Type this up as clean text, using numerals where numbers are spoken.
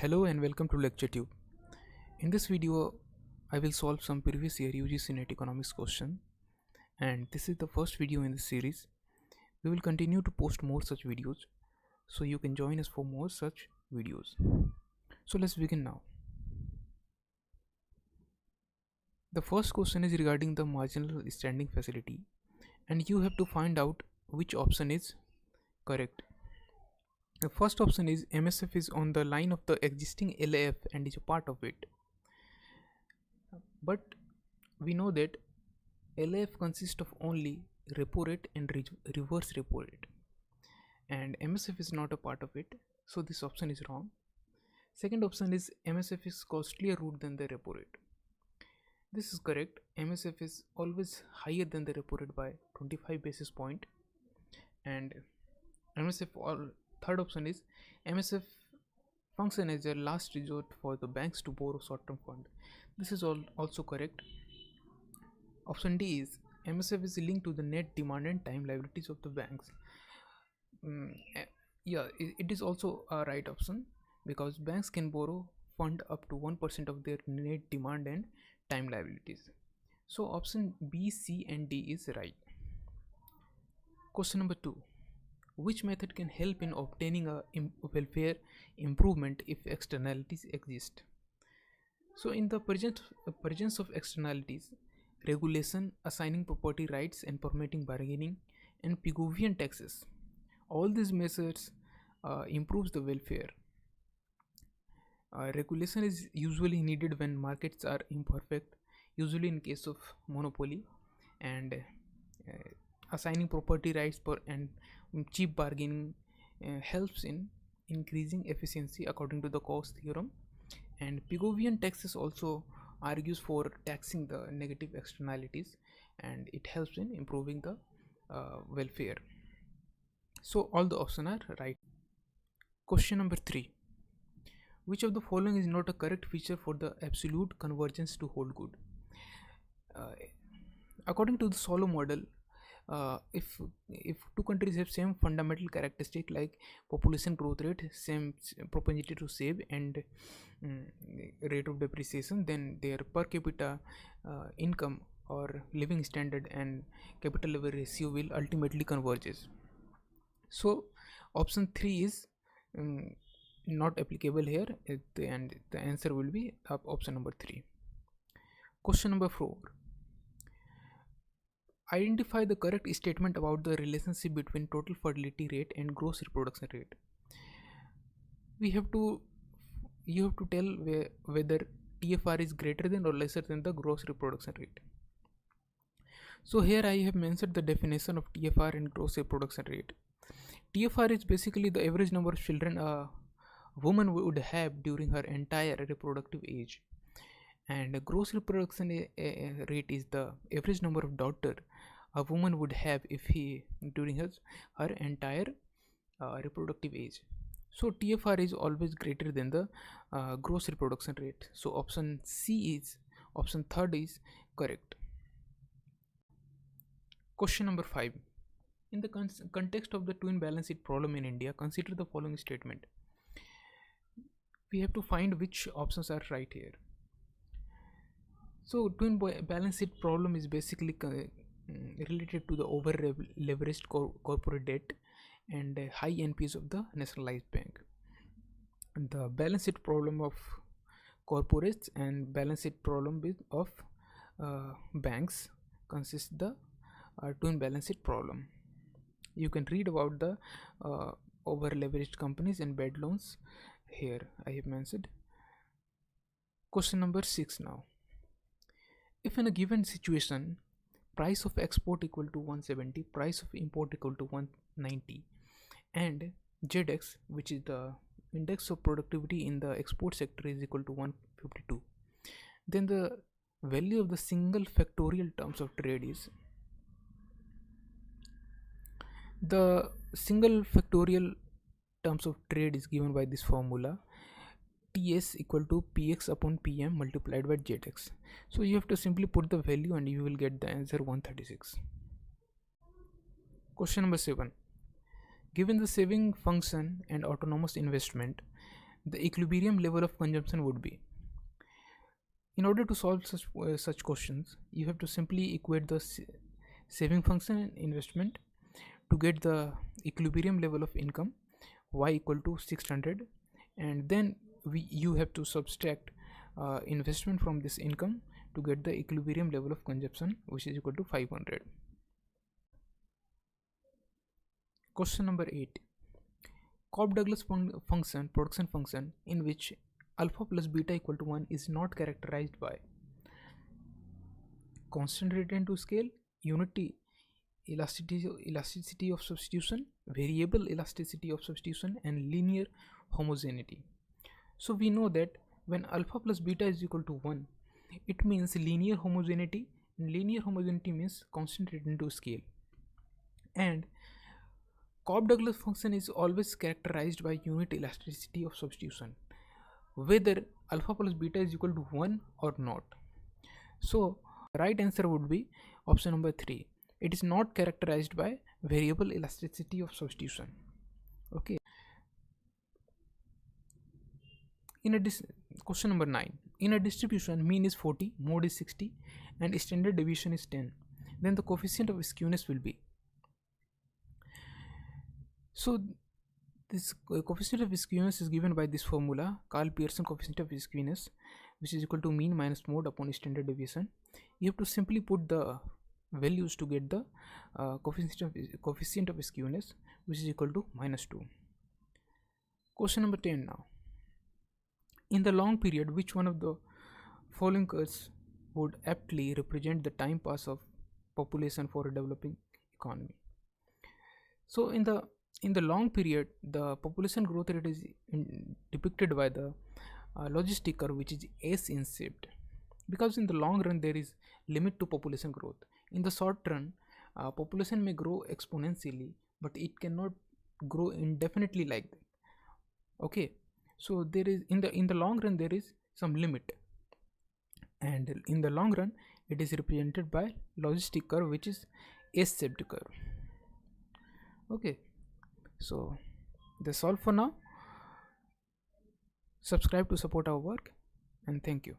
Hello and welcome to LectureTube. In this video, I will solve some previous year UGC NET economics question, and this is the first video in this series. We will continue to post more such videos, so you can join us for more such videos. So let's begin now. The first question is regarding the marginal standing facility, and you have to find out which option is correct. The first option is MSF is on the line of the existing LAF and is a part of it. But we know that LAF consists of only repo rate and reverse repo rate, and MSF is not a part of it, so this option is wrong. Second option is MSF is costlier route than the repo rate. This is correct. MSF is always higher than the repo rate by 25 basis point, and third option is MSF function as a last resort for the banks to borrow short-term fund. This is also correct. Option D is MSF is linked to the net demand and time liabilities of the banks. It is also a right option because banks can borrow fund up to 1% of their net demand and time liabilities. So option B, C and D is right. Question number 2. Which method can help in obtaining a welfare improvement if externalities exist? So in the presence of externalities, regulation, assigning property rights and permitting bargaining, and Pigovian taxes, all these measures improves the welfare. Regulation is usually needed when markets are imperfect, usually in case of monopoly, and assigning property rights and cheap bargaining helps in increasing efficiency according to the Coase theorem. And Pigovian taxes also argues for taxing the negative externalities, and it helps in improving the welfare. So all the options are right. Question number 3. Which of the following is not a correct feature for the absolute convergence to hold good? According to the Solow model, if two countries have same fundamental characteristic like population growth rate, same propensity to save, and rate of depreciation, then their per capita income or living standard and capital level ratio will ultimately converges. So option 3 is not applicable here, and the answer will be option number 3. Question number 4. Identify the correct statement about the relationship between total fertility rate and gross reproduction rate. You have to tell whether TFR is greater than or lesser than the gross reproduction rate. So here I have mentioned the definition of TFR and gross reproduction rate. TFR is basically the average number of children a woman would have during her entire reproductive age, and gross reproduction rate is the average number of daughter a woman would have if during her entire reproductive age. So TFR is always greater than the gross reproduction rate. So option third is correct. Question number 5. In the context of the twin balance sheet problem in India, consider the following statement. We have to find which options are right here. So twin balance sheet problem is basically related to the over leveraged corporate debt and high NPS of the nationalized bank. And the balance sheet problem of corporates and balance sheet problem of banks consists the twin balance sheet problem. You can read about the over leveraged companies and bad loans here I have mentioned. Question number 6 now. If in a given situation price of export equal to 170, price of import equal to 190, and ZX, which is the index of productivity in the export sector, is equal to 152, then the value of the single factorial terms of trade is given by this formula: TS equal to PX upon PM multiplied by ZX. So you have to simply put the value and you will get the answer 136. Question number 7. Given the saving function and autonomous investment, the equilibrium level of consumption would be. In order to solve such questions, you have to simply equate the saving function and investment to get the equilibrium level of income, y equal to 600, and then you have to subtract investment from this income to get the equilibrium level of consumption, which is equal to 500. Question number 8. Cobb-Douglas function, production function, in which alpha plus beta equal to 1 is not characterized by constant return to scale, unity elasticity of substitution, variable elasticity of substitution, and linear homogeneity. So we know that when alpha plus beta is equal to 1, it means linear homogeneity, and linear homogeneity means constant return to scale. And Cobb-Douglas function is always characterized by unit elasticity of substitution, whether alpha plus beta is equal to 1 or not. So right answer would be option number 3. It is not characterized by variable elasticity of substitution. Okay. Question number 9. In a distribution, mean is 40, mode is 60, and standard deviation is 10. Then the coefficient of skewness will be. So this coefficient of skewness is given by this formula, Karl Pearson coefficient of skewness, which is equal to mean minus mode upon standard deviation. You have to simply put the values to get the coefficient of skewness, which is equal to minus 2. Question number 10 now. In the long period, which one of the following curves would aptly represent the time pass of population for a developing economy? So in the long period, the population growth rate is depicted by the logistic curve, which is S-shaped, because in the long run there is limit to population growth. In the short run, population may grow exponentially, but it cannot grow indefinitely like that. Okay, so there is in the long run there is some limit, and in the long run it is represented by logistic curve, which is S-shaped curve. Okay, so that's all for now. Subscribe to support our work, and thank you.